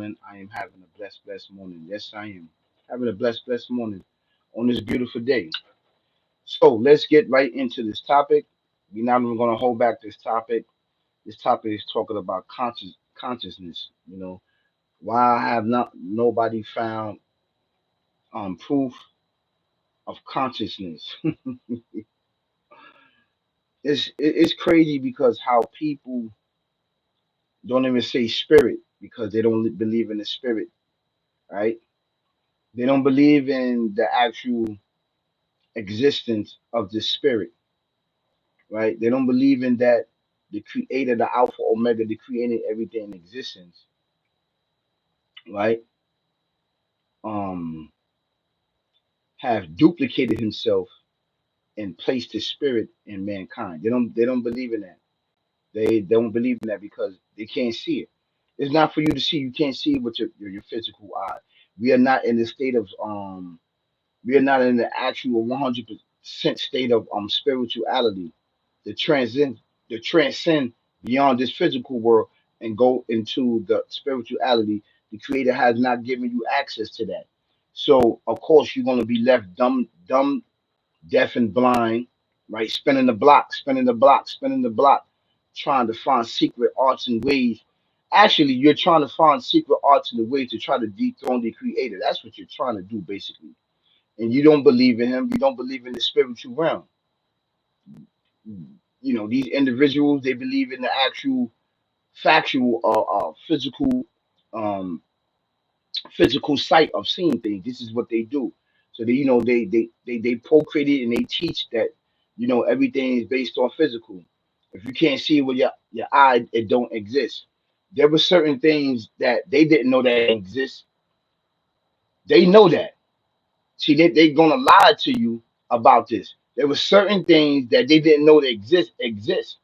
and I am having a blessed morning. Yes, I am having a blessed morning on this beautiful day. So let's get right into this topic. We're not even going to hold back this topic. This topic is talking about consciousness. Why have not nobody found proof of consciousness? It's crazy because how people don't even say spirit because they don't believe in the spirit, right? They don't believe in the actual existence of the spirit, right? They don't believe in that the creator, the Alpha Omega, the created everything in existence, right? Um, have duplicated himself and placed his spirit in mankind. They don't believe in that. They don't believe in that because they can't see it. It's not for you to see. You can't see it with your physical eye. We are not in the state of we are not in the actual 100% state of spirituality to transcend beyond this physical world and go into the spirituality. The creator has not given you access to that. So of course you're gonna be left dumb, deaf and blind, right? Spinning the block, trying to find secret arts and ways. Actually, you're trying to find secret arts and the ways to try to dethrone the creator. That's what you're trying to do, basically. And you don't believe in him, you don't believe in the spiritual realm. These individuals, they believe in the actual factual um physical sight of seeing things. This is what they do. So they procreate and they teach that everything is based on physical. If you can't see it with your eye, it don't exist. There were certain things that they didn't know that exist. They know that. See, they gonna lie to you about this. There were certain things that they didn't know that exist,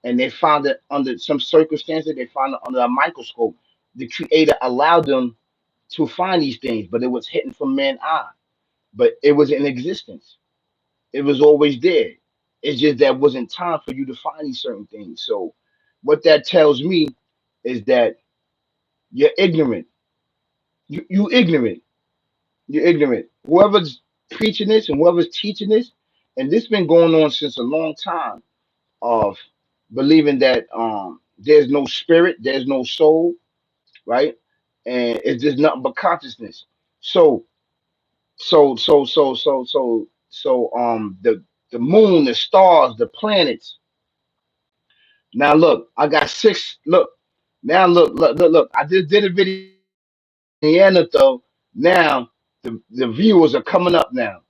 and they found it under some circumstances. They found it under a microscope. The creator allowed them to find these things, but it was hidden from man's eye. But it was in existence. It was always there. It's just that wasn't time for you to find these certain things. So, what that tells me is that you're ignorant. You ignorant. You're ignorant. Whoever's preaching this and whoever's teaching this, and this been going on since a long time of believing that there's no spirit, there's no soul, right? And it's just nothing but consciousness. So the moon, the stars, the planets. Now look, I got six. Look, now look. I just did a video on Neanderthal. Now the viewers are coming up now.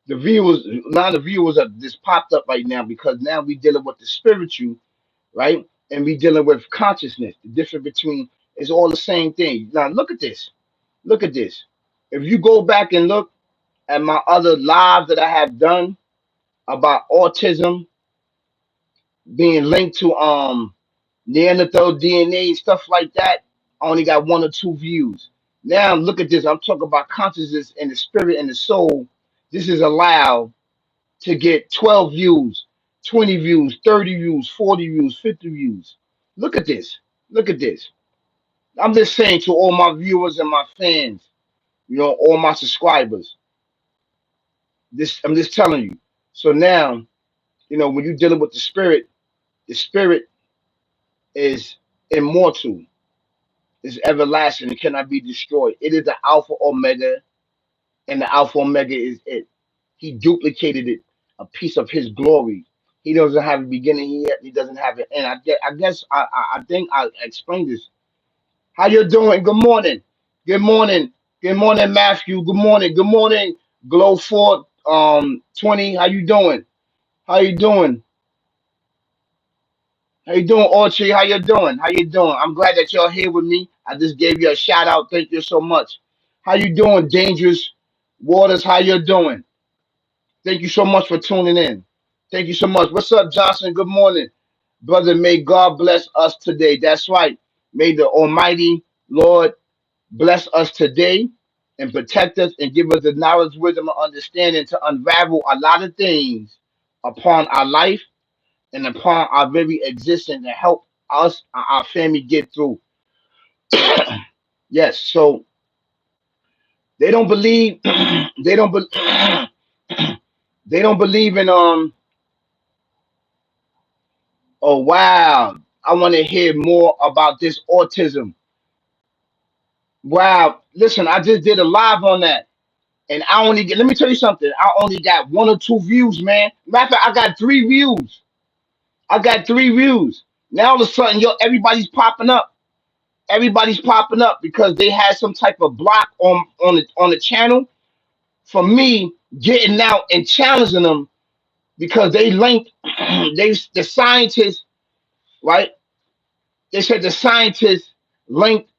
The viewers are just popped up right now because now we dealing with the spiritual, right? And we dealing with consciousness. The difference between it's all the same thing. Now look at this. Look at this. If you go back and look at my other lives that I have done about autism being linked to Neanderthal DNA and stuff like that, I only got one or two views. Now look at this. I'm talking about consciousness and the spirit and the soul. This is allowed to get 12 views, 20 views, 30 views, 40 views, 50 views. Look at this. Look at this. I'm just saying to all my viewers and my fans, all my subscribers. This I'm just telling you. So now, when you're dealing with the spirit is immortal, is everlasting, it cannot be destroyed. It is the Alpha Omega, and the Alpha Omega is it. He duplicated it, a piece of his glory. He doesn't have a beginning, he doesn't have an end. I think I explained this. How you doing? Good morning. Good morning. Good morning, Matthew. Good morning. Good morning, Glow Fort 20. How you doing? How you doing? How you doing, Orchie? How you doing? How you doing? I'm glad that you're here with me. I just gave you a shout out. Thank you so much. How you doing, Dangerous Waters? How you doing? Thank you so much for tuning in. Thank you so much. What's up, Johnson? Good morning, brother. May God bless us today. That's right. May the Almighty Lord bless us today and protect us and give us the knowledge, wisdom, and understanding to unravel a lot of things upon our life and upon our very existence and help us, our family, get through. Yes. So they don't believe. they don't. They don't believe in. Oh wow! I want to hear more about this autism. Wow! Listen, I just did a live on that, and I only get. Let me tell you something. I only got one or two views, man. Matter of fact, I got three views. I got three views. Now all of a sudden, yo, everybody's popping up. Everybody's popping up because they had some type of block on the channel. For me, getting out and challenging them because they linked. The scientists, right? They said the scientists linked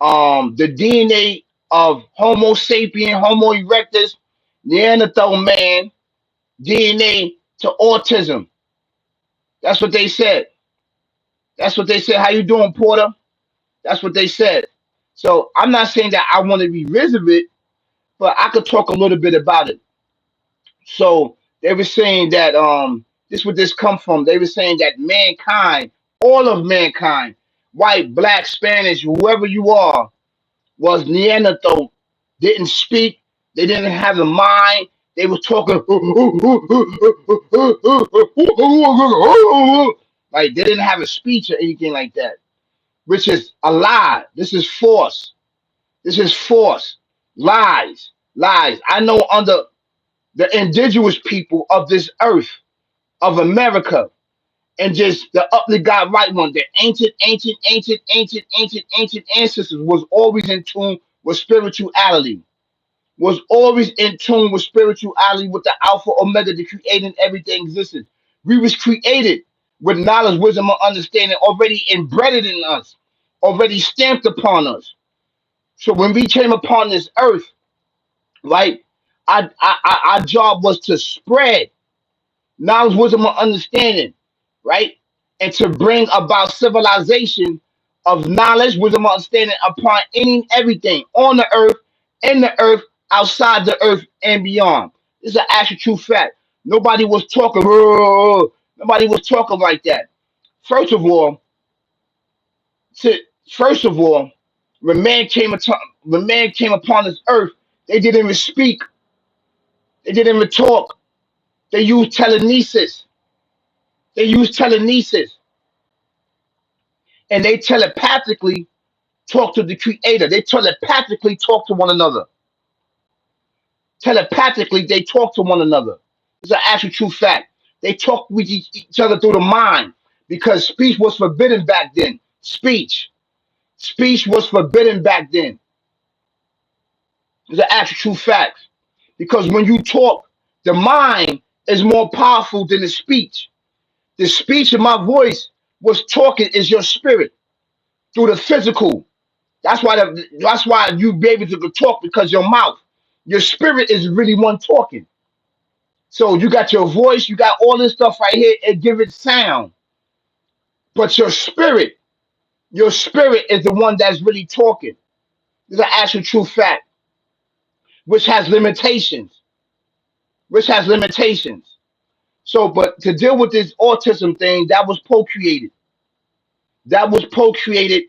the DNA of Homo sapien, Homo erectus, Neanderthal man DNA to autism. That's what they said. That's what they said. How you doing, Porter? That's what they said. So I'm not saying that I want to revisit it, but I could talk a little bit about it. So they were saying that this where this come from. They were saying that mankind, all of mankind, white, black, Spanish, whoever you are, was Neanderthal, didn't speak, they didn't have a mind, they were talking like they didn't have a speech or anything like that, which is a lie. This is force. This is force. Lies. Lies. I know under the indigenous people of this earth, of America, and just the uply God right one, the ancient ancestors was always in tune with spirituality, was always in tune with spirituality, with the Alpha Omega, the creating everything existed. We was created with knowledge, wisdom, and understanding already embedded in us, already stamped upon us. So when we came upon this earth, right, our job was to spread knowledge, wisdom, and understanding, right? And to bring about civilization of knowledge, wisdom, and understanding upon any and everything on the earth, in the earth, outside the earth, and beyond. This is an actual true fact. Nobody was talking. Nobody was talking like that. First of all, to, first of all, when man came upon this earth, they didn't even speak. They didn't even talk. They used telekinesis. They used telekinesis, and they telepathically talk to the creator. They telepathically talk to one another. Telepathically, they talk to one another. It's an actual true fact. They talk with each other through the mind because speech was forbidden back then. Speech was forbidden back then. It's an actual true fact. Because when you talk, the mind is more powerful than the speech. The speech of my voice was talking is your spirit through the physical. That's why you be able to talk because your mouth, your spirit is really one talking. So you got your voice, you got all this stuff right here, and give it sound. But your spirit is the one that's really talking. It's an actual true fact, which has limitations, which has limitations. So, but to deal with this autism thing, that was procreated. That was procreated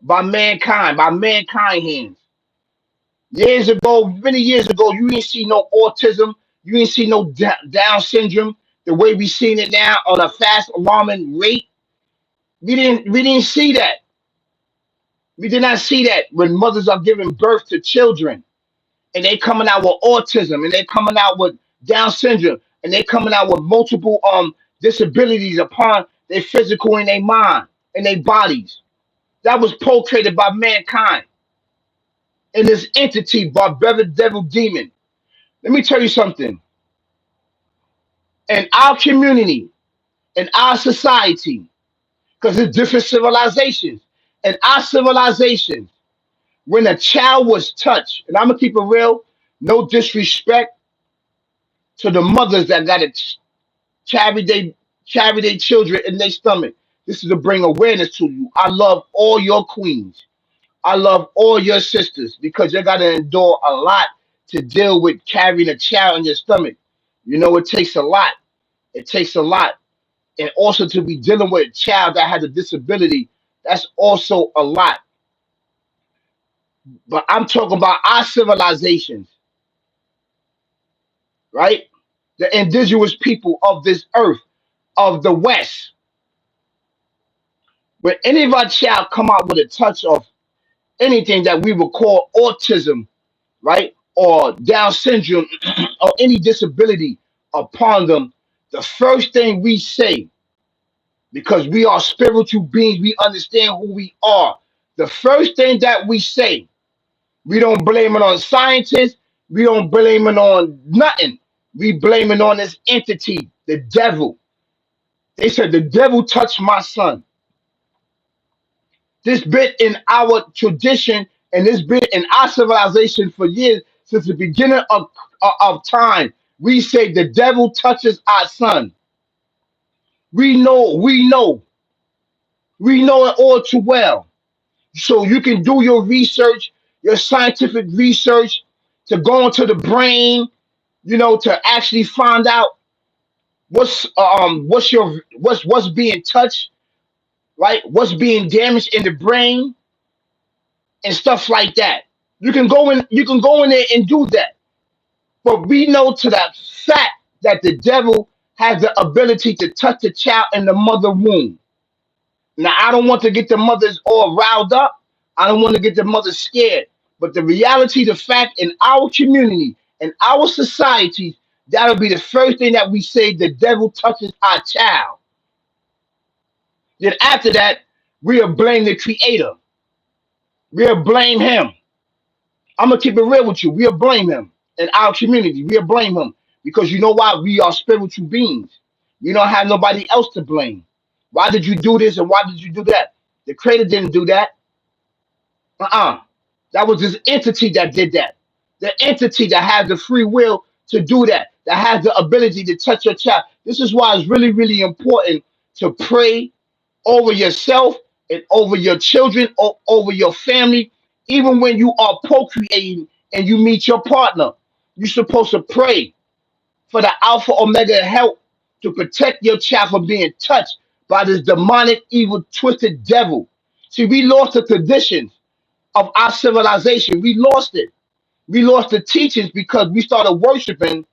by mankind hands. Years ago, many years ago, you didn't see no autism. You didn't see no Down syndrome the way we seen it now on a fast alarming rate. We didn't see that. We did not see that when mothers are giving birth to children and they coming out with autism and they coming out with Down syndrome and they coming out with multiple disabilities upon their physical and their mind and their bodies. That was procreated by mankind and this entity, barbaric devil demon. Let me tell you something. In our community, in our society, because it's different civilizations. In our civilization, when a child was touched, and I'm gonna keep it real, no disrespect to the mothers that got to carry their children in their stomach. This is to bring awareness to you. I love all your queens. I love all your sisters because you got to endure a lot to deal with carrying a child in your stomach. You know, it takes a lot. It takes a lot. And also to be dealing with a child that has a disability, that's also a lot. But I'm talking about our civilizations, right? The indigenous people of this earth, of the West. When any of our child come out with a touch of anything that we would call autism, right? Or Down syndrome or any disability upon them, the first thing we say, because we are spiritual beings, we understand who we are. The first thing that we say, we don't blame it on scientists, we don't blame it on nothing. We blame it on this entity, the devil. They said the devil touched my son. This been in our tradition and this been in our civilization for years since the beginning of time. We say the devil touches our son. We know it all too well. So you can do your research, your scientific research to go into the brain, to actually find out what's being touched, right? What's being damaged in the brain and stuff like that. You can go in there and do that. But we know to that fact that the devil has the ability to touch the child in the mother womb. Now I don't want to get the mothers all riled up. I don't want to get the mothers scared. But the reality, the fact in our community, in our society, that'll be the first thing that we say the devil touches our child. Then after that, we'll blame the creator. We'll blame him. I'm gonna keep it real with you. We'll blame him in our community. We'll blame him because you know why? We are spiritual beings. We don't have nobody else to blame. Why did you do this and why did you do that? The creator didn't do that. Uh-uh. That was this entity that did that. The entity that has the free will to do that, that has the ability to touch your child. This is why it's really, really important to pray over yourself and over your children, over your family, even when you are procreating and you meet your partner. You're supposed to pray for the Alpha Omega help to protect your child from being touched by this demonic, evil, twisted devil. See, we lost the traditions of our civilization. We lost it. We lost the teachings because we started worshiping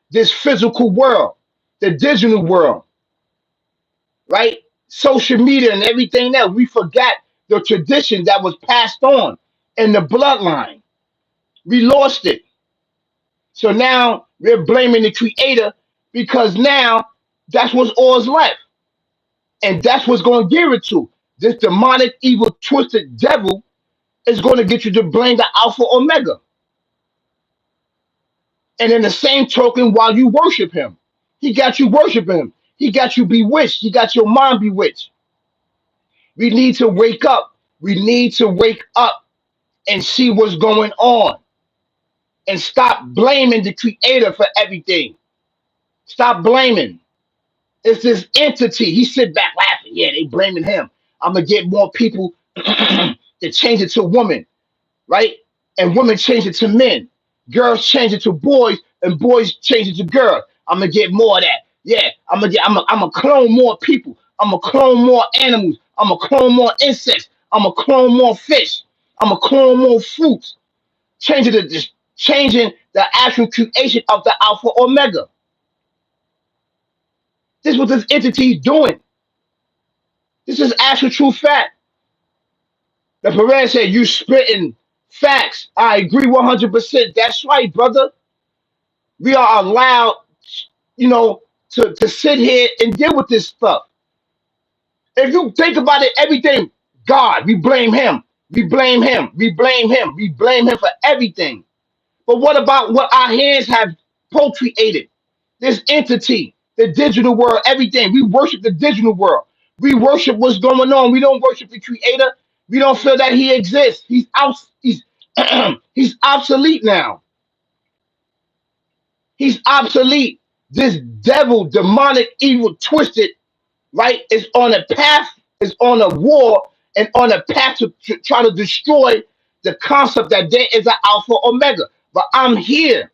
this physical world, the digital world, right? Social media and everything else. We forgot the tradition that was passed on in the bloodline. We lost it. So now we're blaming the creator because now that's what's all's left. And that's what's going to give it to. This demonic, evil, twisted devil is going to get you to blame the Alpha Omega. And in the same token, while you worship him, he got you worshiping him. He got you bewitched. He got your mind bewitched. We need to wake up. We need to wake up and see what's going on and stop blaming the creator for everything. Stop blaming. It's this entity. He sit back laughing. Yeah, they blaming him. I'm gonna get more people to change it to women, right? And women change it to men. Girls change it to boys, and boys change it to girls. I'm gonna get more of that. Yeah, I'm gonna clone more people. I'm gonna clone more animals. I'm gonna clone more insects. I'm gonna clone more fish. I'm gonna clone more fruits. Changing changing the actual creation of the Alpha Omega. This is what this entity is doing. This is actual true fact. The Perez said, you spitting facts. I agree 100%. That's right, brother. We are allowed, to sit here and deal with this stuff. If you think about it, everything, God, we blame him. We blame him. We blame him. We blame him for everything. But what about what our hands have procreated? This entity, the digital world, everything. We worship the digital world. We worship what's going on. We don't worship the creator. We don't feel that he exists. He's out. He's obsolete now. He's obsolete. This devil, demonic, evil, twisted, right, is on a path, is on a war, and on a path to try to destroy the concept that there is an Alpha Omega. But I'm here.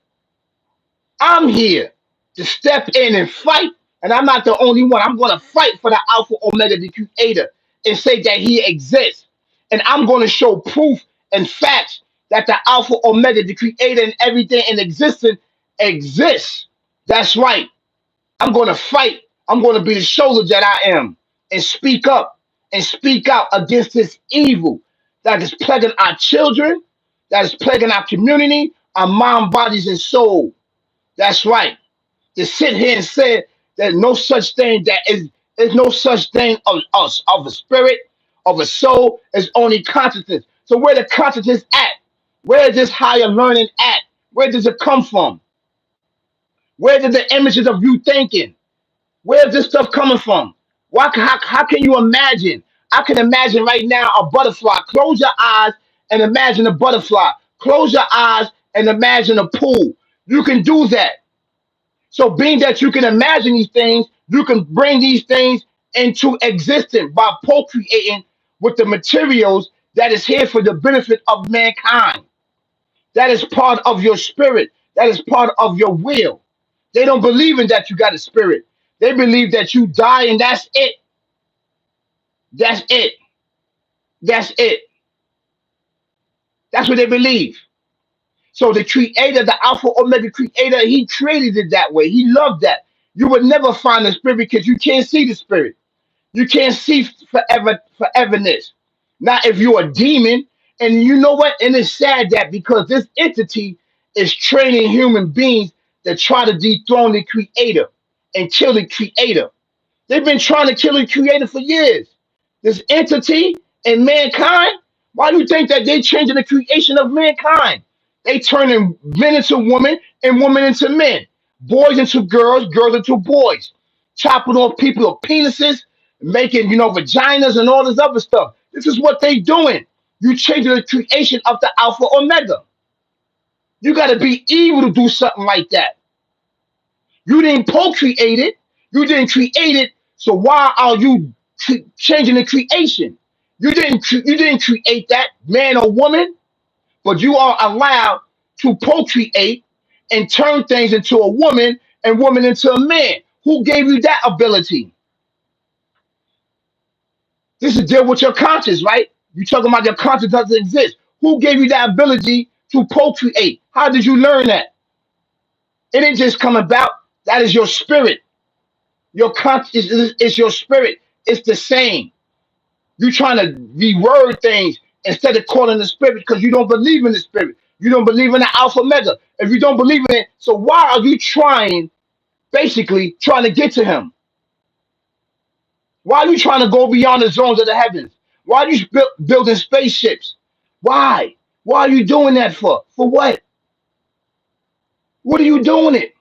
I'm here to step in and fight. And I'm not the only one. I'm going to fight for the Alpha Omega, the creator, and say that he exists. And I'm going to show proof and facts that the Alpha Omega, the creator and everything in existence exists. That's right. I'm going to fight. I'm going to be the shoulder that I am and speak up and speak out against this evil that is plaguing our children, that is plaguing our community, our mind, bodies, and soul. That's right. To sit here and say there's no such thing that is no such thing of us, of a spirit, of a soul, is only consciousness. So where the consciousness at? Where is this higher learning at? Where does it come from? Where did the images of you thinking? Where's this stuff coming from? How can you imagine? I can imagine right now a butterfly. Close your eyes and imagine a butterfly. Close your eyes and imagine a pool. You can do that. So, being that you can imagine these things, you can bring these things into existence by procreating with the materials that is here for the benefit of mankind. That is part of your spirit. That is part of your will. They don't believe in that you got a spirit. They believe that you die and that's it. That's it. That's it. That's what they believe. So the creator, the Alpha Omega creator, he created it that way. He loved that. You would never find the spirit because you can't see the spirit. You can't see foreverness. Not if you're a demon. And you know what? And it's sad that because this entity is training human beings that try to dethrone the creator and kill the creator. They've been trying to kill the creator for years. This entity and mankind, why do you think that they changing the creation of mankind? They turning men into women and women into men, boys into girls, girls into boys, chopping off people's penises, making vaginas and all this other stuff. This is what they doing. You changing the creation of the Alpha Omega. You got to be evil to do something like that. You didn't procreate it. You didn't create it. So why are you changing the creation? You didn't create that man or woman, but you are allowed to procreate and turn things into a woman and woman into a man. Who gave you that ability? This is deal with your conscience, right? You talking about your conscience doesn't exist. Who gave you that ability to procreate? How did you learn that? It didn't just come about. That is your spirit. Your conscience is your spirit. It's the same. You trying to reword things instead of calling the spirit because you don't believe in the spirit. You don't believe in the Alpha Mega. If you don't believe in it, so why are you basically trying to get to him? Why are you trying to go beyond the zones of the heavens? Why are you building spaceships? Why? Why are you doing that for? For what? What are you doing it?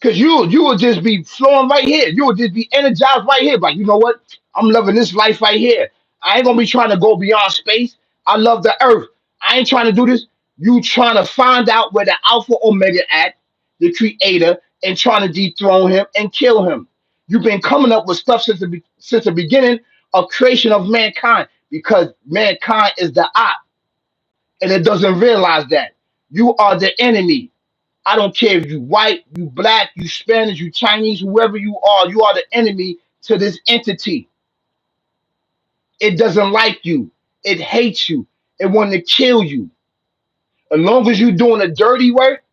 Because you will just be flowing right here. You will just be energized right here. Like, you know what? I'm loving this life right here. I ain't gonna be trying to go beyond space. I love the earth. I ain't trying to do this. You trying to find out where the Alpha Omega at, the creator, and trying to dethrone him and kill him. You've been coming up with stuff since the beginning of creation of mankind because mankind is the op, and it doesn't realize that. You are the enemy. I don't care if you white, you black, you Spanish, you Chinese, whoever you are the enemy to this entity. It doesn't like you. It hates you. It wants to kill you. As long as you're doing the dirty work,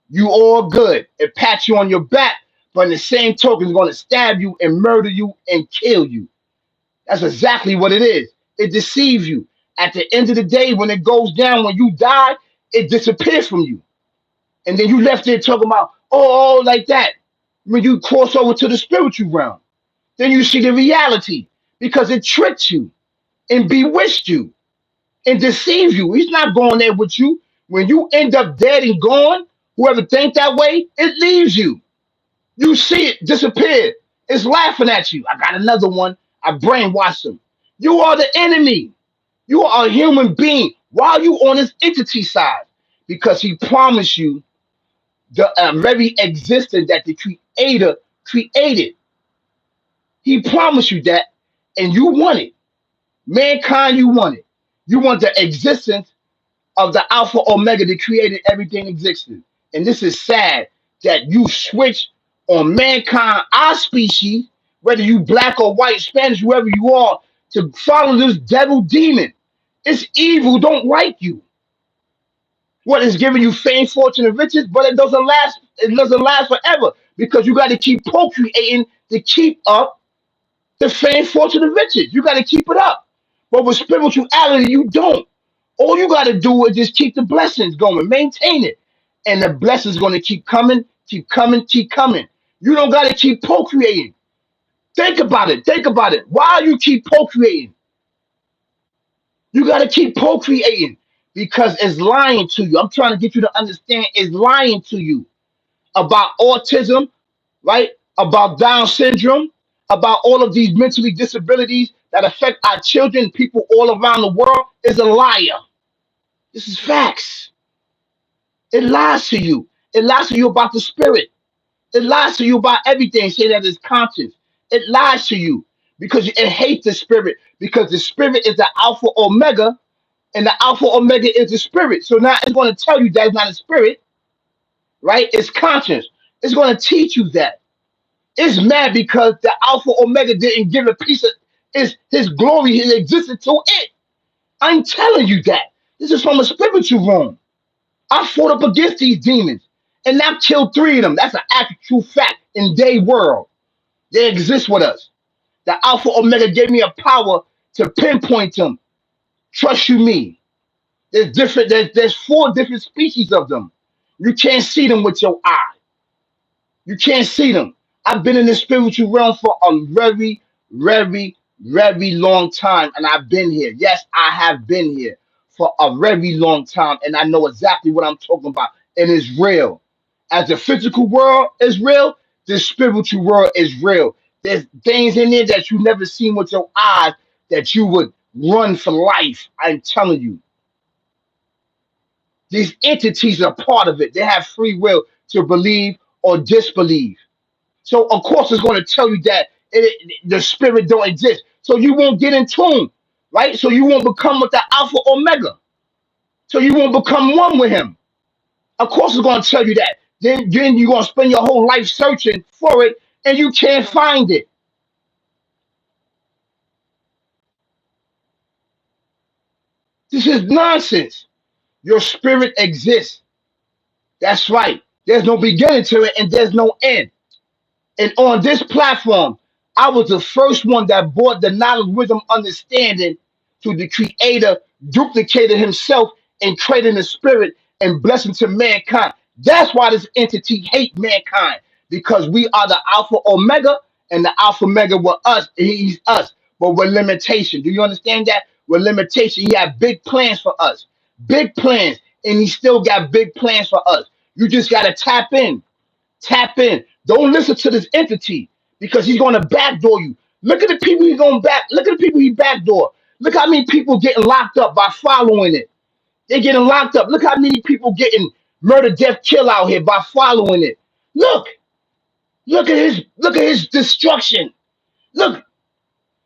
you all good. It pats you on your back, but in the same token, it's going to stab you and murder you and kill you. That's exactly what it is. It deceives you. At the end of the day, when it goes down, when you die, it disappears from you. And then you left there talking about, like that. When you cross over to the spiritual realm, then you see the reality because it tricked you and bewitched you and deceived you. He's not going there with you. When you end up dead and gone, whoever think that way, it leaves you. You see it disappear. It's laughing at you. I got another one. I brainwashed him. You are the enemy. You are a human being. Why are you on his entity side? Because he promised you the very existence that the creator created. He promised you that, and you want it. Mankind, you want it. You want the existence of the Alpha Omega that created everything existing. And this is sad that you switch on mankind, our species, whether you black or white, Spanish, whoever you are, to follow this devil demon. It's evil don't like you. What is giving you fame, fortune, and riches, but it doesn't last. It doesn't last forever because you got to keep procreating to keep up the fame, fortune, and riches. You got to keep it up. But with spirituality, you don't. All you got to do is just keep the blessings going, maintain it, and the blessings going to keep coming, keep coming, keep coming. You don't got to keep procreating. Think about it. Think about it. Why you keep procreating? You got to keep procreating because it's lying to you. I'm trying to get you to understand it's lying to you about autism, right? About Down syndrome, about all of these mentally disabilities that affect our children, people all around the world, is a liar. This is facts. It lies to you. It lies to you about the spirit. It lies to you about everything. Say that it's conscious. It lies to you because it hates the spirit because the spirit is the alpha omega and the alpha omega is the spirit. So now it's going to tell you that it's not a spirit, right? It's conscious. It's going to teach you that. It's mad because the Alpha Omega didn't give a piece of his glory, his existence to it. I'm telling you that. This is from a spiritual realm. I fought up against these demons and I've killed three of them. That's an actual fact in their world. They exist with us. The Alpha Omega gave me a power to pinpoint them. Trust you me. There's four different species of them. You can't see them with your eye. You can't see them. I've been in the spiritual realm for a very, very, very long time, and I've been here. Yes, I have been here for a very long time, and I know exactly what I'm talking about. And it's real. As the physical world is real, the spiritual world is real. There's things in there that you never seen with your eyes that you would run for life. I'm telling you, these entities are part of it. They have free will to believe or disbelieve. So of course it's going to tell you that the spirit don't exist. So you won't get in tune, right? So you won't become with the Alpha Omega. So you won't become one with him. Of course it's going to tell you that. Then you're going to spend your whole life searching for it and you can't find it. This is nonsense. Your spirit exists. That's right. There's no beginning to it and there's no end. And on this platform, I was the first one that brought the knowledge, wisdom, understanding to the creator, duplicated himself and created the spirit and blessing to mankind. That's why this entity hate mankind, because we are the Alpha Omega and the Alpha Omega were us, he's us, but with limitation. Do you understand that? With limitation, he had big plans for us, big plans, and he still got big plans for us. You just got to tap in. Tap in. Don't listen to this entity because he's going to backdoor you. Look at the people he's going back. Look at the people he backdoor. Look how many people getting locked up by following it. They're getting locked up. Look how many people getting murder, death, kill out here by following it. Look, look at his destruction. Look,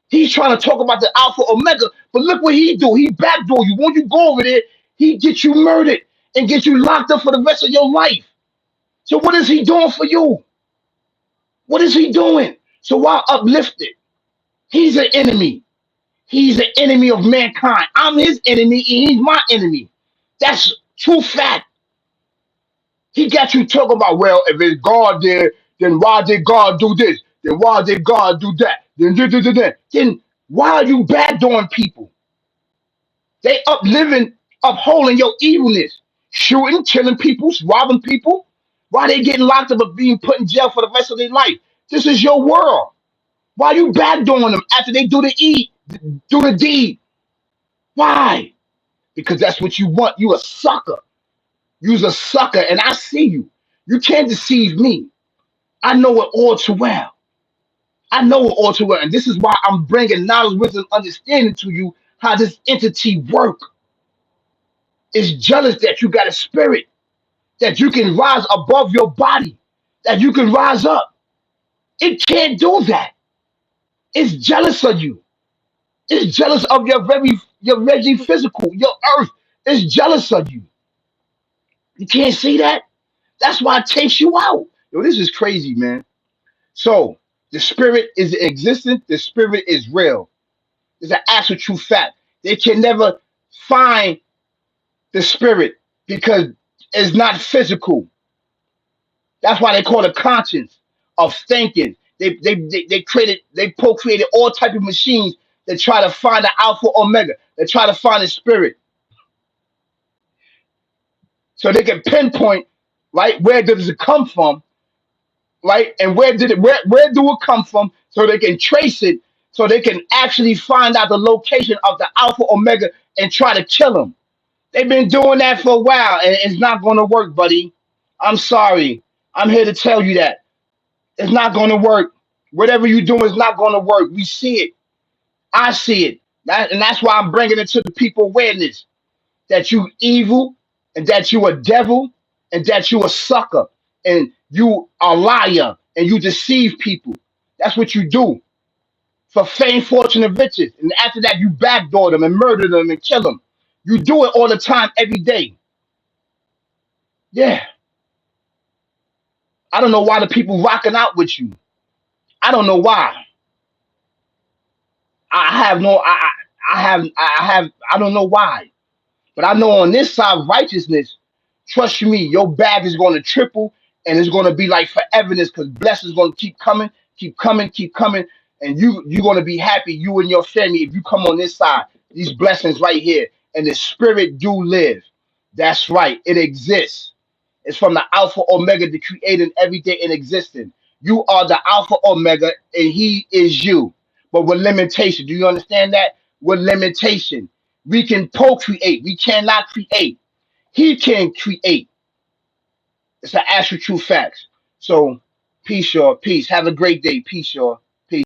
he's trying to talk about the Alpha Omega, but look what he do. He backdoor you. When you go over there, he gets you murdered and gets you locked up for the rest of your life. So what is he doing for you? What is he doing? So while uplifted, he's an enemy. He's an enemy of mankind. I'm his enemy and he's my enemy. That's true fact. He got you talking about, well, if it's God there, then why did God do this? Then why did God do that? Then why are you backdooring people? They up living, upholding your evilness, shooting, killing people, robbing people. Why they getting locked up or being put in jail for the rest of their life? This is your world. Why you backdooring them after they do the deed? Why? Because that's what you want. You a sucker. You's a sucker, and I see you. You can't deceive me. I know it all too well. I know it all too well, and this is why I'm bringing knowledge, wisdom, understanding to you how this entity work. It's jealous that you got a spirit, that you can rise above your body, that you can rise up. It can't do that. It's jealous of you. It's jealous of your very physical, your earth is jealous of you. You can't see that? That's why it takes you out. Yo, this is crazy, man. So the spirit is existent, the spirit is real. It's an actual true fact. They can never find the spirit because it's not physical. That's why they call it conscience of thinking. They created, they procreated all type of machines that try to find the alpha omega. They try to find the spirit so they can pinpoint, right, where does it come from, right, and where do it come from, so they can trace it, so they can actually find out the location of the alpha omega and try to kill them. They've been doing that for a while, and it's not going to work, buddy. I'm sorry. I'm here to tell you that it's not going to work. Whatever you do is not going to work. We see it. I see it. And that's why I'm bringing it to the people awareness that you evil, and that you a devil, and that you a sucker, and you a liar, and you deceive people. That's what you do for fame, fortune, and riches. And after that, you backdoor them and murder them and kill them. You do it all the time, every day. Yeah. I don't know why the people rocking out with you. I don't know why. I have no I don't know why. But I know on this side of righteousness, trust me, your bag is going to triple, and it's going to be like foreverness, because blessings going to keep coming, keep coming, keep coming, and you're going to be happy, you and your family, if you come on this side. These blessings right here, and the spirit do live. That's right, it exists. It's from the Alpha Omega, the creating everything in existence. You are the Alpha Omega, and He is you. But with limitation, do you understand that? With limitation, we can procreate. We cannot create. He can create. It's an actual true facts. So, peace, y'all. Peace. Have a great day. Peace, y'all.